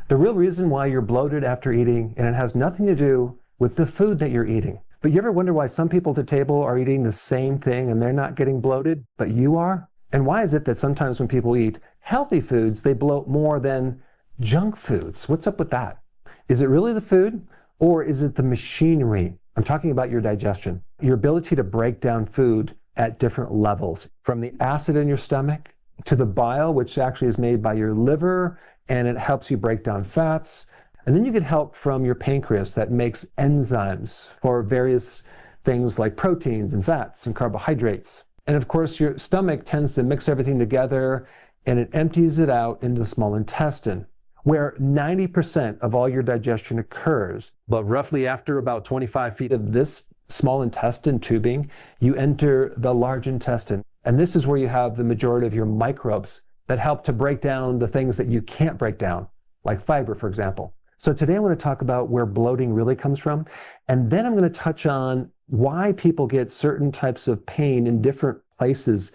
The real reason why you're bloated after eating, and it has nothing to do with the food that you're eating. But you ever wonder why some people at the table are eating the same thing and they're not getting bloated, but you are? And why is it that sometimes when people eat healthy foods, they bloat more than junk foods? What's up with that? Is it really the food, or is it the machinery? I'm talking about your digestion, your ability to break down food at different levels, from the acid in your stomach to the bile, which actually is made by your liver, and it helps you break down fats. And then you get help from your pancreas that makes enzymes for various things like proteins and fats and carbohydrates. And of course, your stomach tends to mix everything together and it empties it out into the small intestine, where 90% of all your digestion occurs. But roughly after about 25 feet of this small intestine tubing, you enter the large intestine. And this is where you have the majority of your microbes that help to break down the things that you can't break down, like fiber, for example. So today I want to talk about where bloating really comes from. And then I'm going to touch on why people get certain types of pain in different places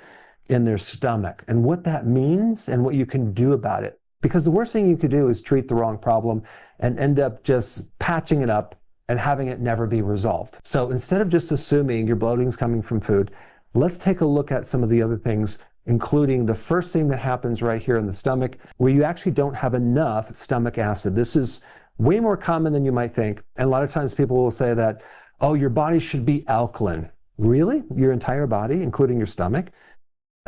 in their stomach and what that means and what you can do about it. Because the worst thing you could do is treat the wrong problem and end up just patching it up and having it never be resolved. So instead of just assuming your bloating is coming from food, let's take a look at some of the other things, including the first thing that happens right here in the stomach, where you actually don't have enough stomach acid. This is way more common than you might think. And a lot of times people will say that, oh, your body should be alkaline. Really? Your entire body, including your stomach?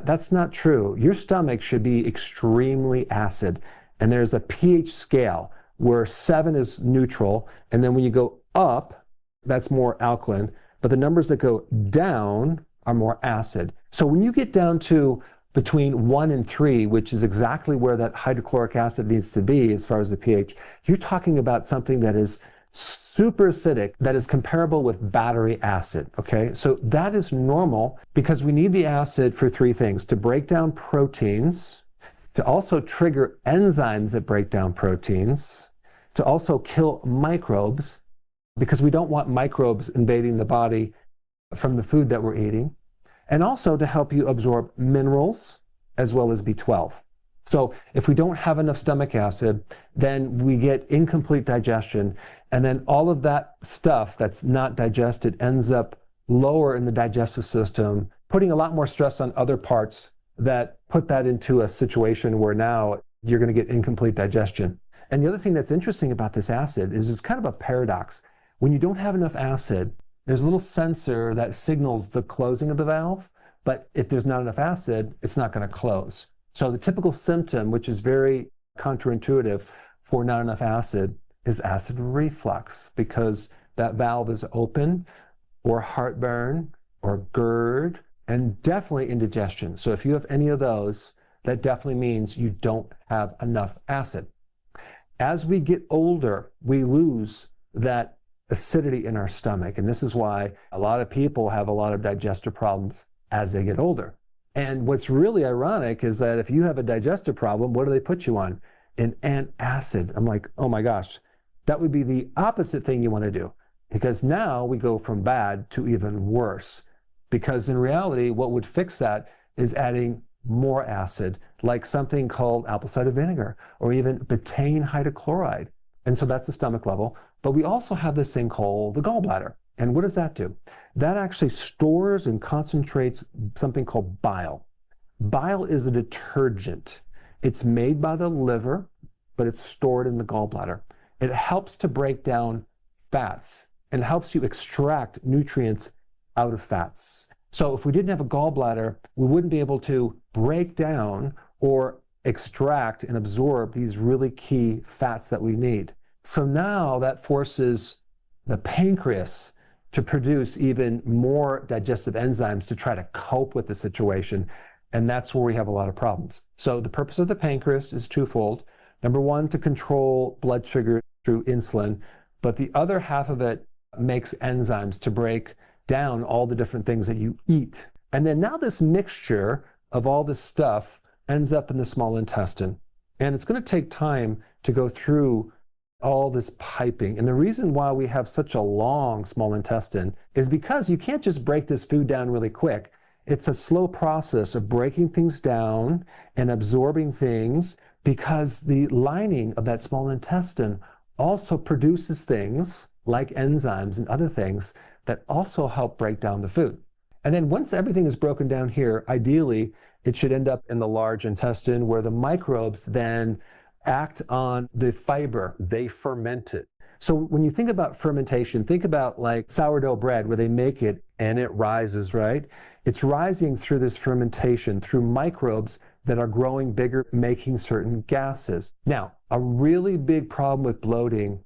That's not true. Your stomach should be extremely acid. And there's a pH scale where 7 is neutral. And then when you go up, that's more alkaline. But the numbers that go down are more acid. So when you get down to between 1 and 3, which is exactly where that hydrochloric acid needs to be as far as the pH, you're talking about something that is super acidic, that is comparable with battery acid, okay? So that is normal because we need the acid for 3 things: to break down proteins, to also trigger enzymes that break down proteins, to also kill microbes, because we don't want microbes invading the body from the food that we're eating, and also to help you absorb minerals as well as B12. So if we don't have enough stomach acid, then we get incomplete digestion, and then all of that stuff that's not digested ends up lower in the digestive system, putting a lot more stress on other parts that put that into a situation where now you're going to get incomplete digestion. And the other thing that's interesting about this acid is it's kind of a paradox. When you don't have enough acid, there's a little sensor that signals the closing of the valve, but if there's not enough acid, it's not going to close. So the typical symptom, which is very counterintuitive for not enough acid, is acid reflux, because that valve is open, or heartburn, or GERD, and definitely indigestion. So if you have any of those, that definitely means you don't have enough acid. As we get older, we lose that acidity in our stomach, and this is why a lot of people have a lot of digestive problems as they get older. And what's really ironic is that if you have a digestive problem, what do they put you on? An antacid. I'm like, oh my gosh, that would be the opposite thing you want to do, because now we go from bad to even worse. Because in reality, what would fix that is adding more acid, like something called apple cider vinegar or even betaine hydrochloride. And so that's the stomach level. But we also have this thing called the gallbladder. And what does that do? That actually stores and concentrates something called bile. Bile is a detergent. It's made by the liver, but it's stored in the gallbladder. It helps to break down fats and helps you extract nutrients out of fats. So if we didn't have a gallbladder, we wouldn't be able to break down or extract and absorb these really key fats that we need. So now that forces the pancreas to produce even more digestive enzymes to try to cope with the situation. And that's where we have a lot of problems. So the purpose of the pancreas is twofold. Number one, to control blood sugar through insulin, but the other half of it makes enzymes to break down all the different things that you eat. And then now this mixture of all this stuff ends up in the small intestine. And it's going to take time to go through all this piping. And the reason why we have such a long small intestine is because you can't just break this food down really quick. It's a slow process of breaking things down and absorbing things because the lining of that small intestine also produces things like enzymes and other things that also help break down the food. And then once everything is broken down here, ideally, it should end up in the large intestine where the microbes then act on the fiber. They ferment it. So when you think about fermentation, think about like sourdough bread where they make it and it rises, right? It's rising through this fermentation, through microbes that are growing bigger, making certain gases. Now, a really big problem with bloating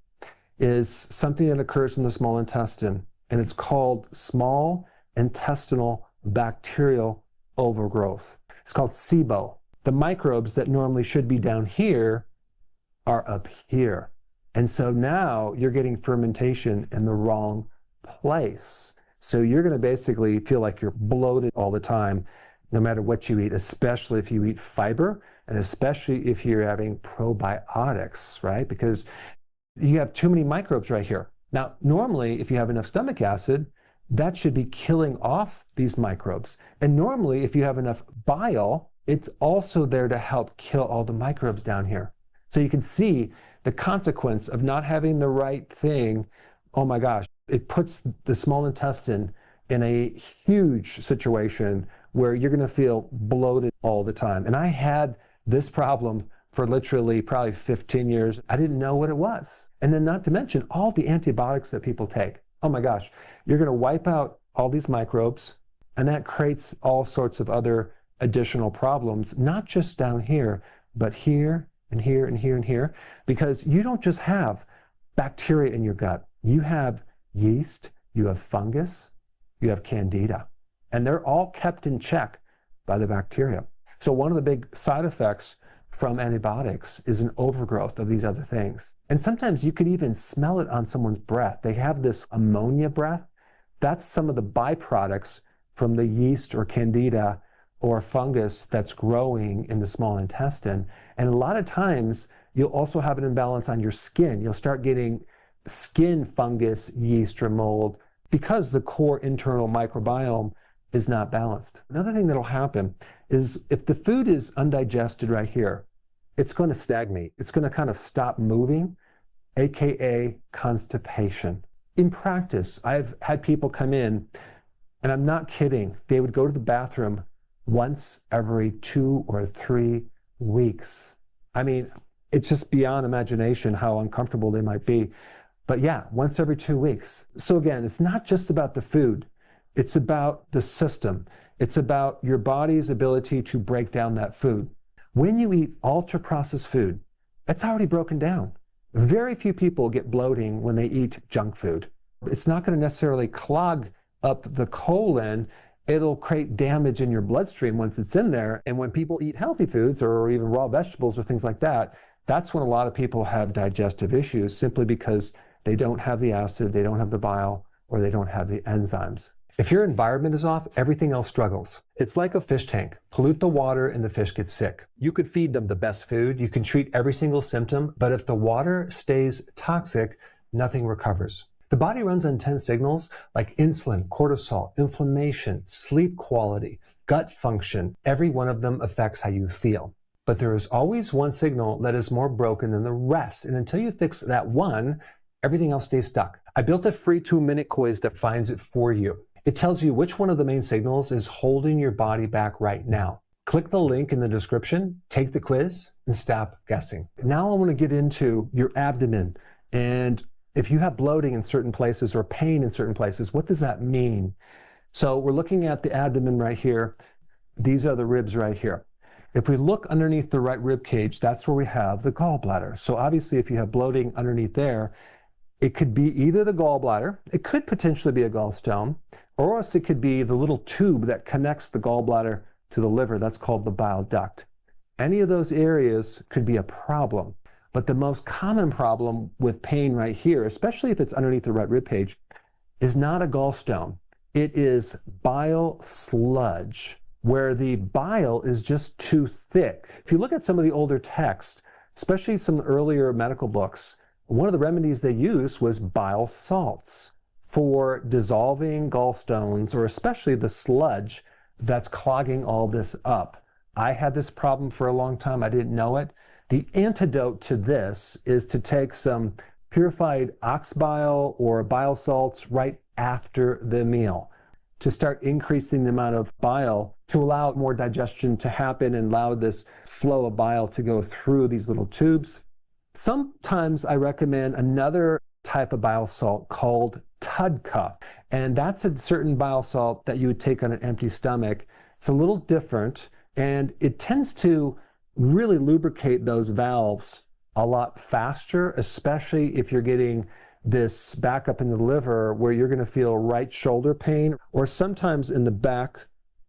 is something that occurs in the small intestine, and it's called small intestinal bacterial overgrowth. It's called SIBO. The microbes that normally should be down here are up here. And so now you're getting fermentation in the wrong place. So you're going to basically feel like you're bloated all the time, no matter what you eat, especially if you eat fiber, and especially if you're having probiotics, right? Because you have too many microbes right here. Now, normally, if you have enough stomach acid, that should be killing off these microbes. And normally, if you have enough bile, it's also there to help kill all the microbes down here. So you can see the consequence of not having the right thing. Oh my gosh, it puts the small intestine in a huge situation where you're going to feel bloated all the time. And I had this problem for literally probably 15 years. I didn't know what it was. And then not to mention all the antibiotics that people take. Oh my gosh, you're going to wipe out all these microbes, and that creates all sorts of other additional problems, not just down here, but here and here and here and here, because you don't just have bacteria in your gut. You have yeast, you have fungus, you have candida, and they're all kept in check by the bacteria. So one of the big side effects from antibiotics is an overgrowth of these other things. And sometimes you can even smell it on someone's breath. They have this ammonia breath. That's some of the byproducts from the yeast or candida or fungus that's growing in the small intestine. And a lot of times you'll also have an imbalance on your skin. You'll start getting skin fungus, yeast, or mold because the core internal microbiome is not balanced. Another thing that'll happen is if the food is undigested right here, it's going to stagnate. It's going to kind of stop moving, aka constipation. In practice, I've had people come in, and I'm not kidding, they would go to the bathroom once every 2 or 3 weeks. I mean, it's just beyond imagination how uncomfortable they might be. But yeah, once every 2 weeks. So again, it's not just about the food. It's about the system. It's about your body's ability to break down that food. When you eat ultra-processed food, it's already broken down. Very few people get bloating when they eat junk food. It's not going to necessarily clog up the colon. It'll create damage in your bloodstream once it's in there. And when people eat healthy foods or even raw vegetables or things like that, that's when a lot of people have digestive issues simply because they don't have the acid, they don't have the bile, or they don't have the enzymes. If your environment is off, everything else struggles. It's like a fish tank. Pollute the water and the fish get sick. You could feed them the best food, you can treat every single symptom, but if the water stays toxic, nothing recovers. The body runs on 10 signals like insulin, cortisol, inflammation, sleep quality, gut function. Every one of them affects how you feel. But there is always one signal that is more broken than the rest. And until you fix that one, everything else stays stuck. I built a free 2-minute quiz that finds it for you. It tells you which one of the main signals is holding your body back right now. Click the link in the description, take the quiz, and stop guessing. Now I want to get into your abdomen. And if you have bloating in certain places or pain in certain places, what does that mean? So we're looking at the abdomen right here. These are the ribs right here. If we look underneath the right rib cage, that's where we have the gallbladder. So obviously if you have bloating underneath there, it could be either the gallbladder, it could potentially be a gallstone, or else it could be the little tube that connects the gallbladder to the liver. That's called the bile duct. Any of those areas could be a problem. But the most common problem with pain right here, especially if it's underneath the right rib cage, is not a gallstone. It is bile sludge, where the bile is just too thick. If you look at some of the older texts, especially some earlier medical books, one of the remedies they used was bile salts for dissolving gallstones, or especially the sludge that's clogging all this up. I had this problem for a long time. I didn't know it. The antidote to this is to take some purified ox bile or bile salts right after the meal to start increasing the amount of bile to allow more digestion to happen and allow this flow of bile to go through these little tubes. Sometimes I recommend another type of bile salt called TUDCA, and that's a certain bile salt that you would take on an empty stomach. It's a little different, and it tends to really lubricate those valves a lot faster, especially if you're getting this back up in the liver where you're going to feel right shoulder pain, or sometimes in the back,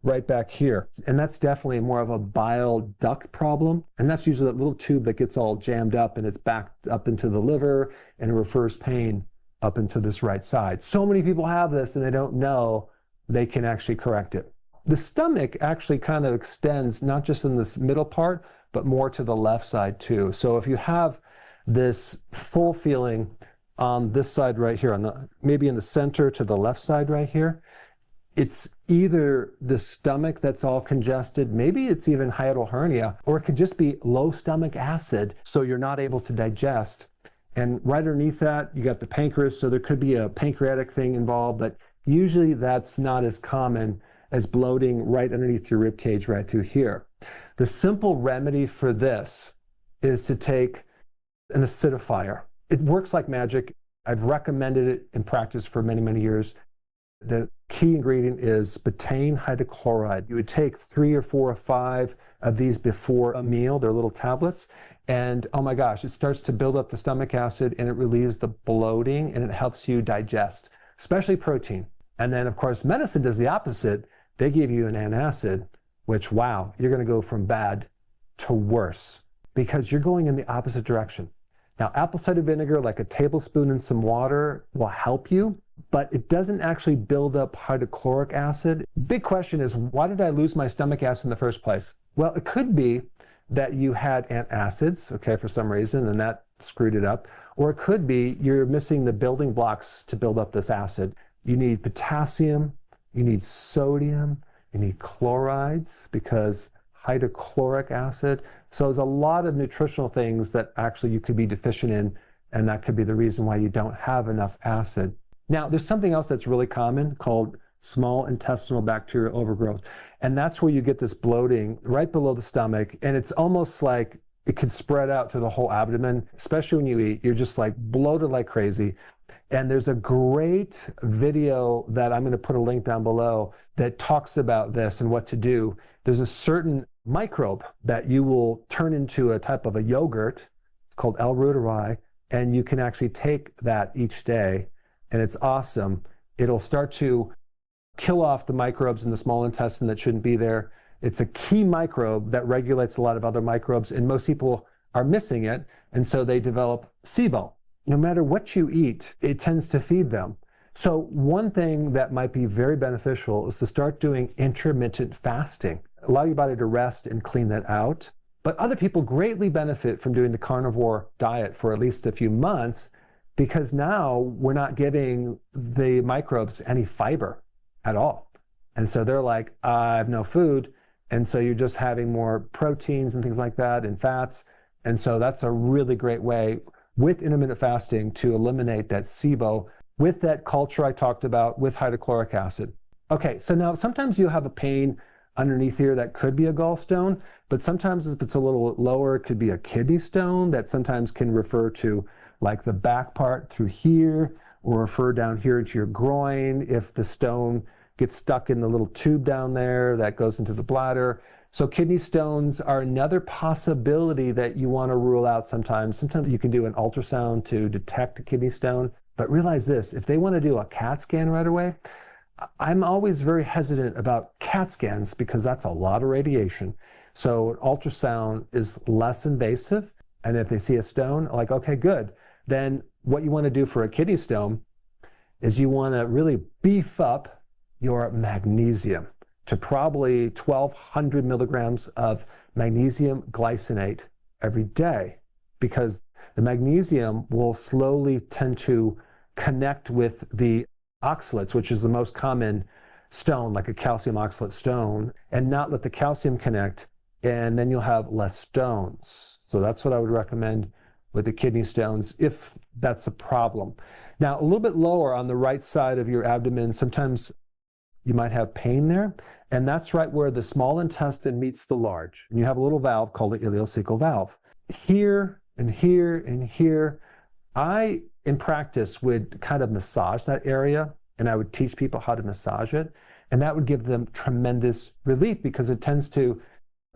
right back here. And that's definitely more of a bile duct problem. And that's usually that little tube that gets all jammed up and it's backed up into the liver and it refers pain up into this right side. So many people have this and they don't know they can actually correct it. The stomach actually kind of extends not just in this middle part, but more to the left side too. So if you have this full feeling on this side right here, maybe in the center to the left side right here, it's either the stomach that's all congested, maybe it's even hiatal hernia, or it could just be low stomach acid, so you're not able to digest. And right underneath that, you got the pancreas, so there could be a pancreatic thing involved, but usually that's not as common as bloating right underneath your rib cage right through here. The simple remedy for this is to take an acidifier. It works like magic. I've recommended it in practice for many, many years. The key ingredient is betaine hydrochloride. You would take 3 or 4 or 5 of these before a meal. They're little tablets. And oh my gosh, it starts to build up the stomach acid and it relieves the bloating and it helps you digest, especially protein. And then of course, medicine does the opposite. They give you an antacid, which wow, you're going to go from bad to worse because you're going in the opposite direction. Now, apple cider vinegar, like a tablespoon in some water, will help you, but it doesn't actually build up hydrochloric acid. Big question is, why did I lose my stomach acid in the first place? Well, it could be that you had antacids, okay, for some reason, and that screwed it up. Or it could be you're missing the building blocks to build up this acid. You need potassium, you need sodium, you need chlorides, because hydrochloric acid. So there's a lot of nutritional things that actually you could be deficient in, and that could be the reason why you don't have enough acid. Now, there's something else that's really common called small intestinal bacterial overgrowth, and that's where you get this bloating right below the stomach, and it's almost like it could spread out to the whole abdomen, especially when you eat. You're just like bloated like crazy. And there's a great video that I'm going to put a link down below that talks about this and what to do. There's a certain microbe that you will turn into a type of a yogurt. It's called L. reuteri, and you can actually take that each day, and it's awesome. It'll start to kill off the microbes in the small intestine that shouldn't be there. It's a key microbe that regulates a lot of other microbes, and most people are missing it, and so they develop SIBO. No matter what you eat, it tends to feed them. So one thing that might be very beneficial is to start doing intermittent fasting. Allow your body to rest and clean that out. But other people greatly benefit from doing the carnivore diet for at least a few months, because now we're not giving the microbes any fiber at all. And so they're like, I have no food. And so you're just having more proteins and things like that and fats. And so that's a really great way with intermittent fasting to eliminate that SIBO with that culture I talked about with hydrochloric acid. Okay, so now sometimes you'll have a pain underneath here that could be a gallstone, but sometimes if it's a little lower, it could be a kidney stone that sometimes can refer to like the back part through here, or refer down here to your groin if the stone gets stuck in the little tube down there that goes into the bladder. So kidney stones are another possibility that you want to rule out sometimes. Sometimes you can do an ultrasound to detect a kidney stone, but realize this, if they want to do a CAT scan right away, I'm always very hesitant about CAT scans because that's a lot of radiation. So an ultrasound is less invasive, and if they see a stone, like, okay, good. Then what you want to do for a kidney stone is you want to really beef up your magnesium to probably 1,200 milligrams of magnesium glycinate every day, because the magnesium will slowly tend to connect with the oxalates, which is the most common stone, like a calcium oxalate stone, and not let the calcium connect, and then you'll have less stones. So that's what I would recommend with the kidney stones if that's a problem. Now, a little bit lower on the right side of your abdomen, sometimes you might have pain there, and that's right where the small intestine meets the large. And you have a little valve called the ileocecal valve. Here and here and here, I, in practice, would kind of massage that area, and I would teach people how to massage it, and that would give them tremendous relief because it tends to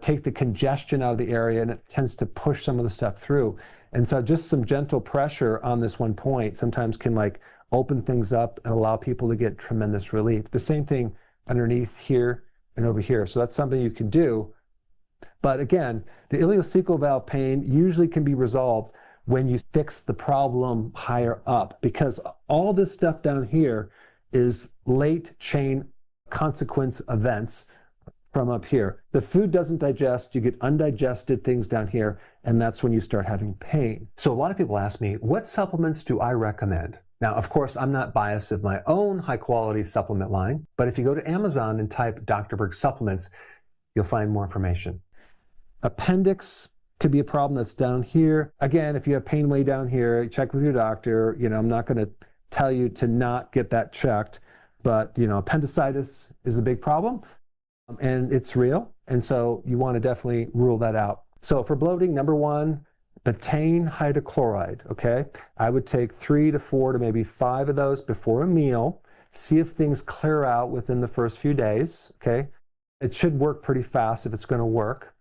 take the congestion out of the area and it tends to push some of the stuff through. And so just some gentle pressure on this one point sometimes can like open things up and allow people to get tremendous relief. The same thing underneath here and over here. So that's something you can do. But again, the ileocecal valve pain usually can be resolved when you fix the problem higher up, because all this stuff down here is late chain consequence events from up here. The food doesn't digest, you get undigested things down here, and that's when you start having pain. So a lot of people ask me, what supplements do I recommend? Now, of course, I'm not biased of my own high quality supplement line, but if you go to Amazon and type Dr. Berg supplements, you'll find more information. Appendix could be a problem that's down here. Again, if you have pain way down here, check with your doctor. I'm not going to tell you to not get that checked, but appendicitis is a big problem. And it's real, and so you want to definitely rule that out. So for bloating, number one, betaine hydrochloride, okay? I would take 3 to 4 to maybe 5 of those before a meal, see if things clear out within the first few days, okay? It should work pretty fast if it's going to work.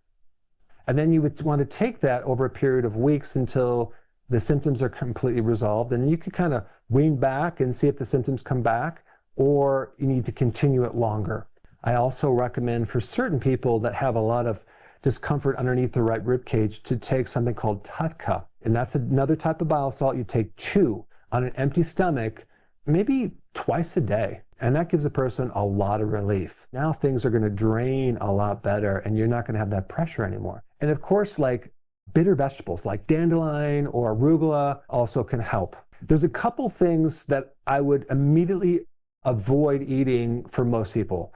And then you would want to take that over a period of weeks until the symptoms are completely resolved, and you could kind of wean back and see if the symptoms come back, or you need to continue it longer. I also recommend for certain people that have a lot of discomfort underneath the right rib cage to take something called Tutka. And that's another type of bile salt you take 2 on an empty stomach, maybe twice a day. And that gives a person a lot of relief. Now things are going to drain a lot better and you're not going to have that pressure anymore. And of course, like bitter vegetables like dandelion or arugula also can help. There's a couple things that I would immediately avoid eating for most people.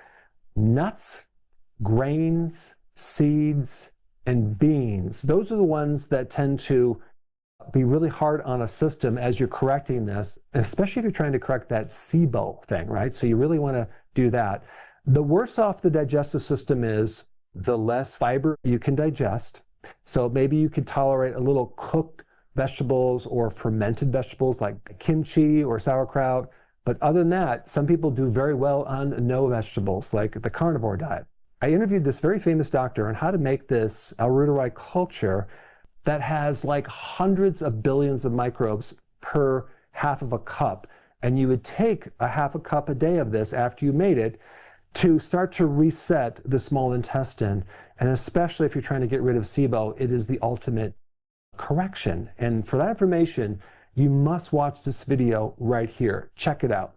Nuts, grains, seeds, and beans. Those are the ones that tend to be really hard on a system as you're correcting this, especially if you're trying to correct that SIBO thing, right? So you really want to do that. The worse off the digestive system is, the less fiber you can digest. So maybe you could tolerate a little cooked vegetables or fermented vegetables like kimchi or sauerkraut. But other than that, some people do very well on no vegetables, like the carnivore diet. I interviewed this very famous doctor on how to make this arutari culture that has like hundreds of billions of microbes per half of a cup. And you would take a half a cup a day of this after you made it to start to reset the small intestine. And especially if you're trying to get rid of SIBO, it is the ultimate correction. And for that information, you must watch this video right here. Check it out.